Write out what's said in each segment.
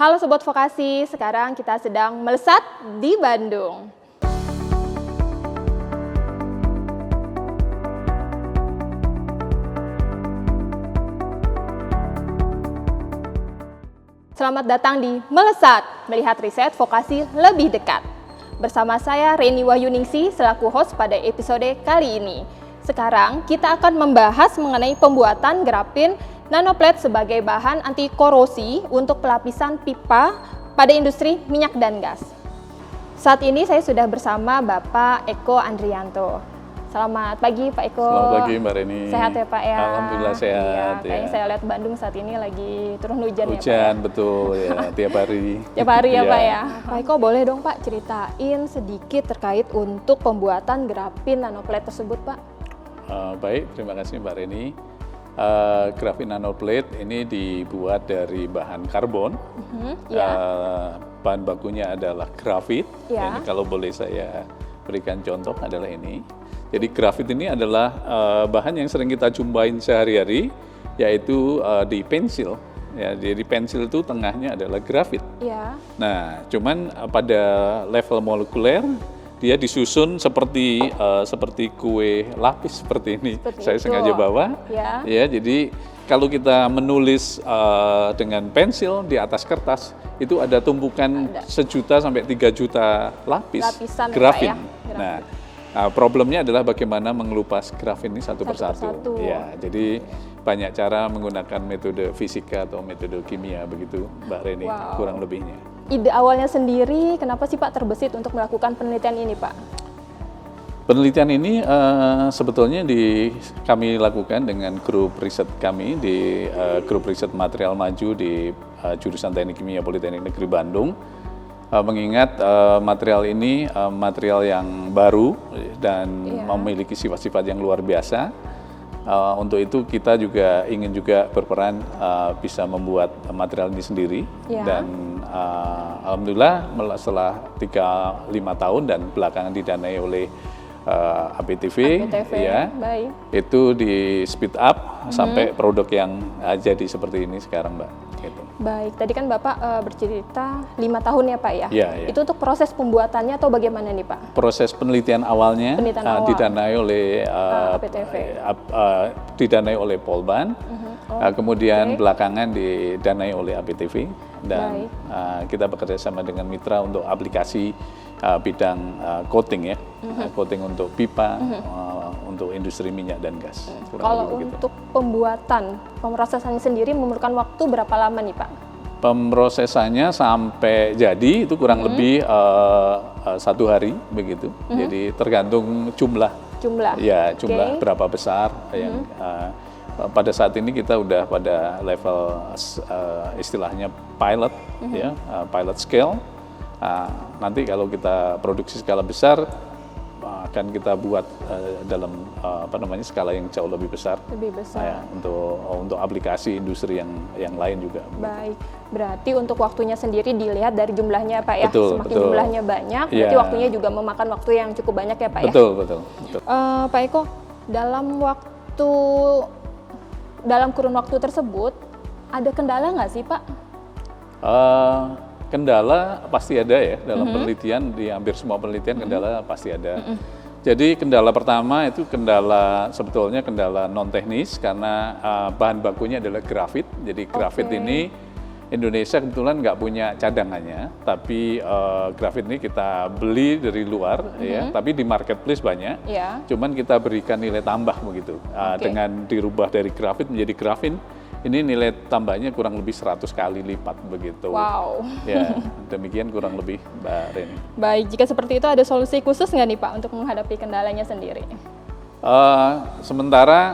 Halo Sobat Vokasi, sekarang kita sedang melesat di Bandung. Selamat datang di Melesat, melihat riset vokasi lebih dekat. Bersama saya Reni Wahyuningsi selaku host pada episode kali ini. Sekarang kita akan membahas mengenai pembuatan grafin nanoplate sebagai bahan anti korosi untuk pelapisan pipa pada industri minyak dan gas. Saat ini saya sudah bersama Bapak Eko Andrianto. Selamat pagi Pak Eko. Selamat pagi Mbak Reni. Sehat ya Pak ya? Alhamdulillah sehat. Iya, ya. Kayaknya saya lihat Bandung saat ini lagi turun hujan ya Pak. Hujan betul ya, tiap hari. Tiap hari ya Pak ya. Pak Eko boleh dong Pak ceritain sedikit terkait untuk pembuatan grafin nanoplate tersebut Pak? Baik, terima kasih Mbak Reni. Grafin nanoplate ini dibuat dari bahan karbon. Bahan bakunya adalah grafit. Ya. Ini kalau boleh saya berikan contoh adalah ini. Jadi grafit ini adalah bahan yang sering kita jumpain sehari-hari, yaitu di pensil. Ya, jadi pensil itu tengahnya adalah grafit. Ya. Nah, cuman pada level molekuler dia disusun seperti kue lapis seperti ini. Seperti saya itu. sengaja bawa. Ya. Ya, jadi kalau kita menulis dengan pensil di atas kertas itu ada tumpukan 1 juta sampai 3 juta lapis Lapisan, grafin. ya, Pak, ya? Nah, problemnya adalah bagaimana mengelupas grafin ini satu persatu. persatu. Ya, jadi banyak cara menggunakan metode fisika atau metode kimia begitu, Mbak Reni, Wow. kurang lebihnya. Ide awalnya sendiri, kenapa sih Pak terbesit untuk melakukan penelitian ini Pak? Penelitian ini sebetulnya kami lakukan dengan grup riset kami di grup riset material maju di jurusan Teknik Kimia Politeknik Negeri Bandung. Mengingat material ini material yang baru dan memiliki sifat-sifat yang luar biasa. Untuk itu kita juga ingin berperan bisa membuat material ini sendiri. Dan alhamdulillah setelah 3-5 tahun dan belakangan didanai oleh APTV, ya, baik. itu di speed up sampai produk yang jadi seperti ini sekarang, Mbak. Gitu. Baik, tadi kan Bapak bercerita 5 tahun ya Pak ya? Ya. Itu untuk proses pembuatannya atau bagaimana nih Pak? Proses penelitian awalnya didanai oleh APTV. Didanai oleh Polban, kemudian belakangan didanai oleh APTV, dan kita bekerja sama dengan mitra untuk aplikasi bidang coating ya, coating untuk pipa, untuk industri minyak dan gas. Kalau untuk pemrosesannya sendiri memerlukan waktu berapa lama nih Pak? Pemrosesannya sampai jadi itu kurang lebih 1 hari begitu. Jadi tergantung jumlah. Ya, jumlah berapa besar yang pada saat ini kita udah pada level istilahnya pilot, ya, pilot scale. Nanti kalau kita produksi skala besar akan kita buat dalam skala yang jauh lebih besar. Ya, untuk aplikasi industri yang lain juga. Baik, berarti untuk waktunya sendiri dilihat dari jumlahnya Pak ya. Semakin betul. Jumlahnya banyak, berarti waktunya juga memakan waktu yang cukup banyak ya Pak ya. Betul. Pak Eko, dalam kurun waktu tersebut ada kendala nggak sih Pak? Kendala pasti ada ya dalam penelitian, di hampir semua penelitian kendala pasti ada. Jadi kendala pertama itu sebetulnya kendala non teknis karena bahan bakunya adalah grafit. Jadi grafit ini Indonesia kebetulan nggak punya cadangannya, tapi grafit ini kita beli dari luar ya, tapi di marketplace banyak. Cuman kita berikan nilai tambah begitu dengan dirubah dari grafit menjadi grafin. Ini nilai tambahnya kurang lebih 100 kali lipat begitu. Wow. Ya, demikian kurang lebih Mbak Reni. Baik, jika seperti itu ada solusi khusus nggak nih Pak untuk menghadapi kendalanya sendiri? Sementara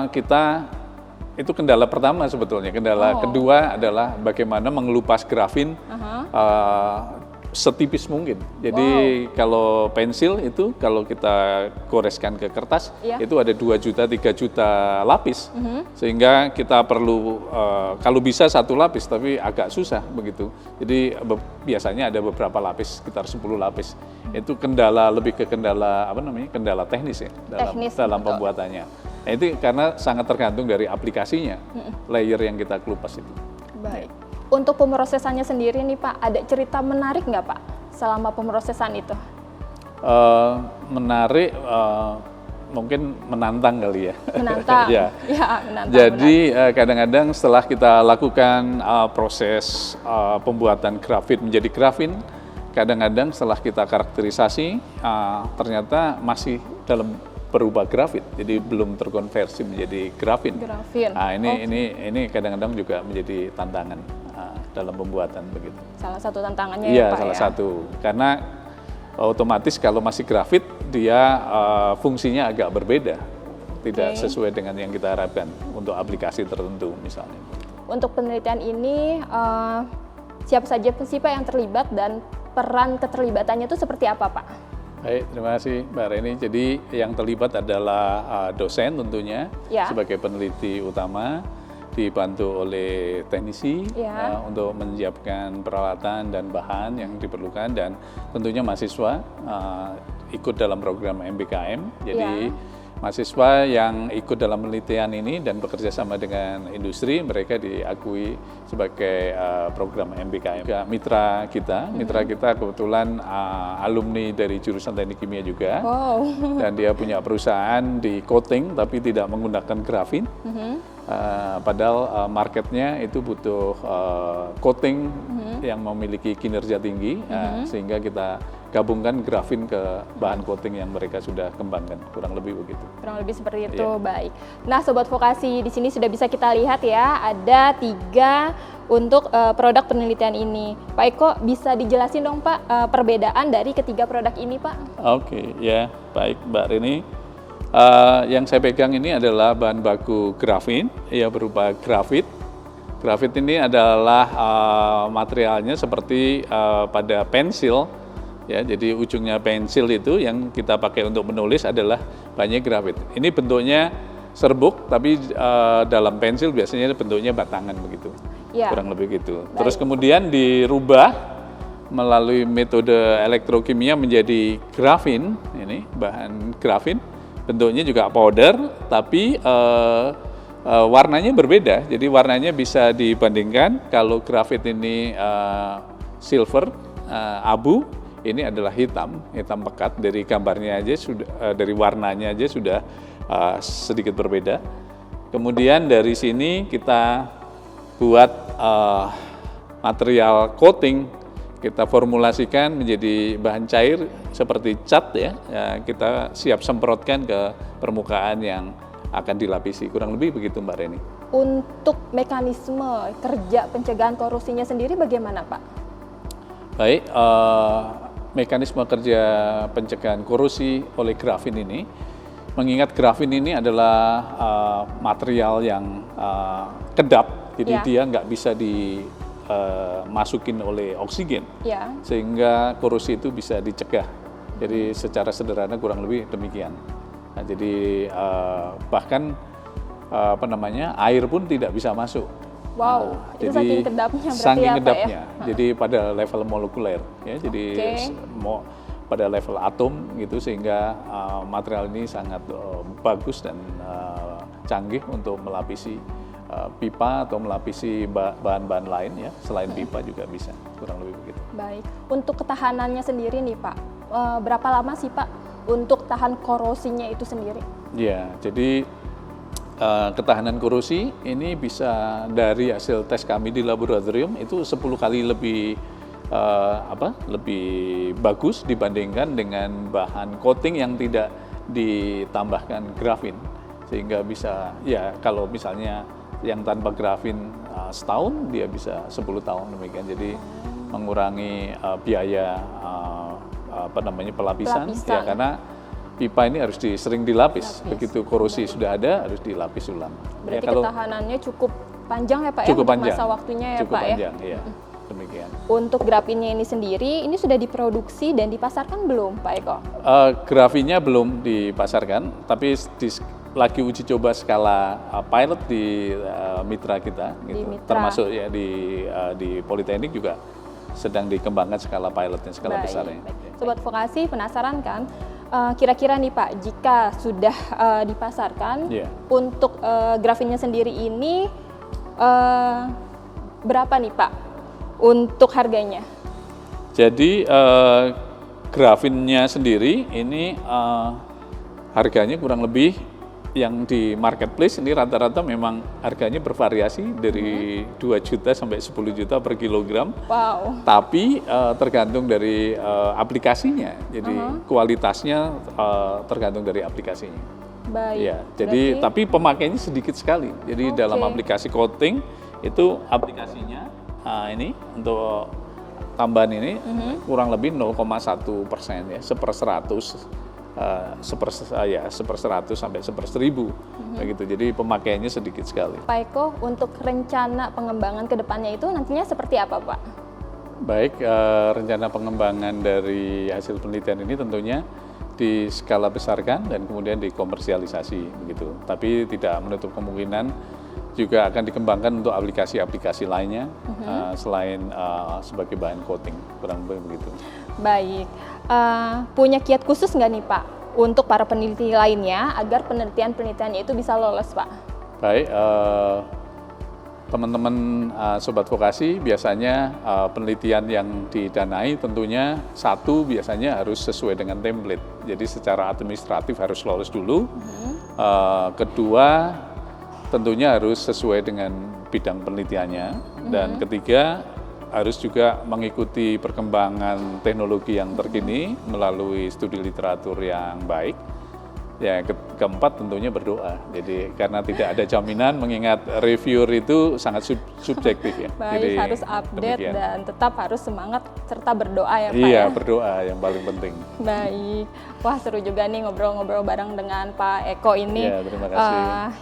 kita itu kendala pertama sebetulnya. Kendala kedua adalah bagaimana mengelupas grafin setipis mungkin. Jadi kalau pensil itu kalau kita goreskan ke kertas itu ada 2 juta 3 juta lapis. Sehingga kita perlu kalau bisa 1 lapis tapi agak susah begitu. Jadi biasanya ada beberapa lapis, sekitar 10 lapis. Itu lebih ke kendala kendala teknis ya dalam pembuatannya. Nah, itu karena sangat tergantung dari aplikasinya, layer yang kita kelupas itu. Baik. Untuk pemrosesannya sendiri nih Pak, ada cerita menarik nggak Pak selama pemrosesan itu? Menarik, mungkin menantang kali ya. Menantang. Ya. Ya, menantang. Jadi kadang-kadang setelah kita lakukan proses pembuatan grafit menjadi grafin, kadang-kadang setelah kita karakterisasi ternyata masih dalam berubah grafit, jadi belum terkonversi menjadi grafin. Grafin. Nah, ini kadang-kadang juga menjadi tantangan dalam pembuatan begitu. Salah satu tantangannya Iya, ya Pak salah ya? satu. Karena otomatis kalau masih grafit, dia fungsinya agak berbeda. Tidak sesuai dengan yang kita harapkan untuk aplikasi tertentu misalnya. Untuk penelitian ini, siapa saja sih Pak yang terlibat dan peran keterlibatannya itu seperti apa Pak? Baik, terima kasih Mbak Reni. Jadi yang terlibat adalah dosen tentunya Ya. sebagai peneliti utama, dibantu oleh teknisi Ya. untuk menyiapkan peralatan dan bahan yang diperlukan, dan tentunya mahasiswa ikut dalam program MBKM. Jadi mahasiswa yang ikut dalam penelitian ini dan bekerja sama dengan industri, mereka diakui sebagai program MBKM. Mitra kita kebetulan alumni dari jurusan Teknik Kimia juga, Wow. dan dia punya perusahaan di coating tapi tidak menggunakan grafin. Padahal marketnya itu butuh coating yang memiliki kinerja tinggi, sehingga kita gabungkan grafin ke bahan coating yang mereka sudah kembangkan, kurang lebih begitu. Kurang lebih seperti itu, baik. Nah, Sobat Vokasi, di sini sudah bisa kita lihat ya, ada 3 untuk produk penelitian ini. Pak Eko, bisa dijelasin dong Pak perbedaan dari ketiga produk ini Pak? Oke, ya, baik Mbak Rini. Yang saya pegang ini adalah bahan baku grafin, ya berupa grafit. Grafit ini adalah materialnya seperti pada pensil, ya. Jadi ujungnya pensil itu yang kita pakai untuk menulis adalah bahannya grafit. Ini bentuknya serbuk, tapi dalam pensil biasanya bentuknya batangan begitu, kurang lebih gitu. Terus kemudian dirubah melalui metode elektrokimia menjadi grafin. Ini bahan grafin. Bentuknya juga powder, tapi warnanya berbeda. Jadi warnanya bisa dibandingkan. Kalau grafit ini silver, abu, ini adalah hitam pekat. Dari gambarnya aja sudah, dari warnanya aja sudah sedikit berbeda. Kemudian dari sini kita buat material coating. Kita formulasikan menjadi bahan cair seperti cat ya, kita siap semprotkan ke permukaan yang akan dilapisi, kurang lebih begitu Mbak Reni. Untuk mekanisme kerja pencegahan korosinya sendiri bagaimana Pak? Baik, mekanisme kerja pencegahan korosi oleh grafin ini, mengingat grafin ini adalah material yang kedap, jadi dia nggak bisa dimasukin oleh oksigen, sehingga korosi itu bisa dicegah. Jadi secara sederhana kurang lebih demikian. Nah, jadi bahkan air pun tidak bisa masuk. Wow, itu saking kedapnya berarti saking ya kedapnya. Pak ya? Jadi pada level molekuler, ya. Jadi pada level atom gitu, sehingga material ini sangat bagus dan canggih untuk melapisi pipa atau melapisi bahan-bahan lain ya, selain pipa juga bisa, kurang lebih begitu. Baik, untuk ketahanannya sendiri nih Pak, berapa lama sih Pak untuk tahan korosinya itu sendiri? Ya, jadi ketahanan korosi ini bisa dari hasil tes kami di laboratorium itu 10 kali lebih lebih bagus dibandingkan dengan bahan coating yang tidak ditambahkan grafin, sehingga bisa ya kalau misalnya yang tanpa grafin setahun, dia bisa 10 tahun demikian. Jadi mengurangi biaya pelapisan ya, karena pipa ini harus sering dilapis. Begitu korosi sudah ada, harus dilapis ulang. Berarti ya, kalau ketahanannya cukup panjang ya Pak cukup ya, panjang, untuk masa waktunya ya cukup Pak panjang, ya? Ya. Demikian. Untuk grafinnya ini sendiri, ini sudah diproduksi dan dipasarkan belum Pak Eko? Grafinnya belum dipasarkan, tapi lagi uji coba skala pilot di mitra kita, gitu. Mitra. Termasuk ya di Politeknik juga sedang dikembangkan skala pilotnya, skala besarnya. Sobat Vokasi penasaran kan? Kira-kira nih Pak, jika sudah dipasarkan, untuk grafinnya sendiri ini berapa nih Pak untuk harganya? Jadi grafinnya sendiri ini harganya kurang lebih yang di marketplace ini rata-rata memang harganya bervariasi dari 2 juta sampai 10 juta per kilogram. Wow. Tapi tergantung dari aplikasinya. Jadi kualitasnya tergantung dari aplikasinya. Baik. Ya, jadi tapi pemakainya sedikit sekali. Jadi dalam aplikasi coating itu aplikasinya ini untuk tambahan ini kurang lebih 0,1% ya, seper 100 seper 100 sampai seper 1000 begitu. Jadi pemakaiannya sedikit sekali. Pak Eko, untuk rencana pengembangan ke depannya itu nantinya seperti apa Pak? Baik, rencana pengembangan dari hasil penelitian ini tentunya di skala besarkan dan kemudian dikomersialisasi begitu. Tapi tidak menutup kemungkinan juga akan dikembangkan untuk aplikasi-aplikasi lainnya selain sebagai bahan coating, kurang lebih begitu. Baik, punya kiat khusus nggak nih Pak untuk para peneliti lainnya agar penelitian-penelitiannya itu bisa lolos Pak? Baik, teman-teman Sobat Vokasi biasanya penelitian yang didanai tentunya satu biasanya harus sesuai dengan template. Jadi secara administratif harus lolos dulu. Kedua tentunya harus sesuai dengan bidang penelitiannya. Dan ketiga harus juga mengikuti perkembangan teknologi yang terkini melalui studi literatur yang baik. Ya, keempat tentunya berdoa. Jadi karena tidak ada jaminan mengingat reviewer itu sangat subjektif ya. Baik, jadi, harus update demikian. dan tetap harus semangat serta berdoa ya Pak Iya, ya. berdoa yang paling penting. Baik, wah seru juga nih ngobrol-ngobrol bareng dengan Pak Eko ini. Iya, terima kasih.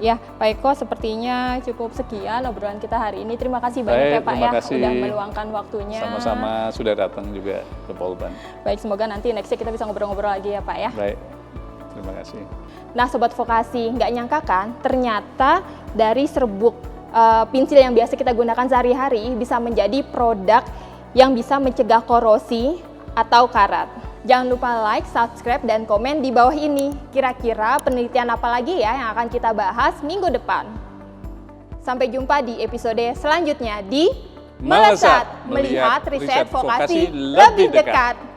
Ya, Pak Eko sepertinya cukup sekian obrolan kita hari ini. Terima kasih banyak Baik, ya Pak terima ya kasih. udah meluangkan waktunya. Sama-sama sudah datang juga ke Polban. Baik, semoga nanti nextnya kita bisa ngobrol-ngobrol lagi ya Pak ya. Baik, terima kasih. Nah Sobat Vokasi, nggak nyangka kan ternyata dari serbuk pensil yang biasa kita gunakan sehari-hari bisa menjadi produk yang bisa mencegah korosi atau karat. Jangan lupa like, subscribe, dan komen di bawah ini. Kira-kira penelitian apa lagi ya yang akan kita bahas minggu depan. Sampai jumpa di episode selanjutnya di Melesat, Melihat Riset Vokasi Vokasi Lebih Dekat.